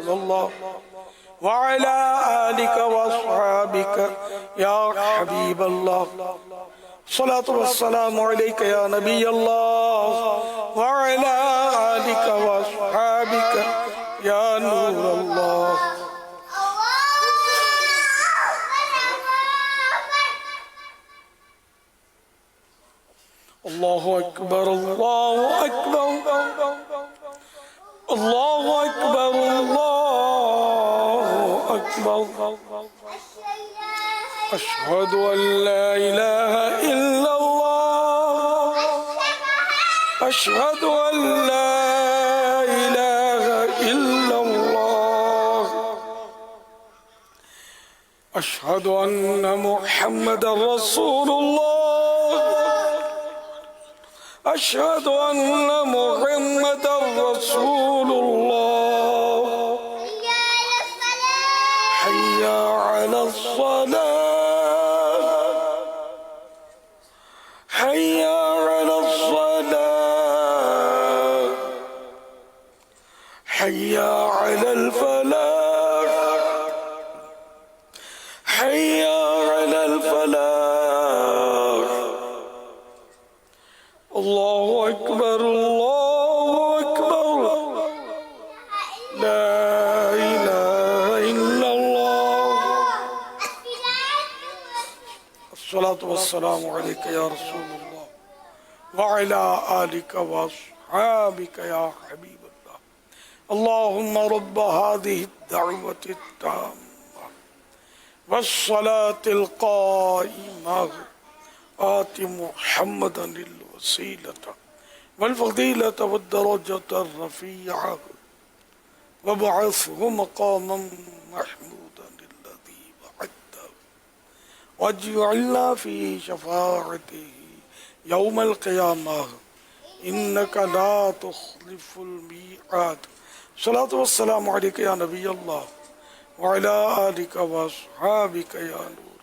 رسول الله وعلى آلك وأصحابك يا حبيب الله الصلاة والسلام عليك يا نبي الله وعلى آلك وأصحابك يا نور الله الله أكبر الله أكبر الله أكبر الله أكبر أشهد أن لا إله إلا الله أشهد أن لا إله إلا الله أشهد أن محمدا رسول الله أشهد أن محمدا رسول الله حي على الصلاة حي على الصلاة حي على الفلاح حي على الفلاح الله أكبر الله أكبر لا إله إلا الله الصلاة والسلام عليك يا رسول الله وعلى آلك وأصحابك يا حبيب الله اللهم رب هذه الدعوة التامة والصلاة القائمة آت محمدا الوسيلة والفضيلة والدرجة الرفيعة وابعثه مقاما محمودا الذي وعدته واجعلنا في شفاعته يوم القيامة إنك لا تخلف الميعاد الصلاة والسلام عليك يا نبي الله وعلى آلك وأصحابك يا نور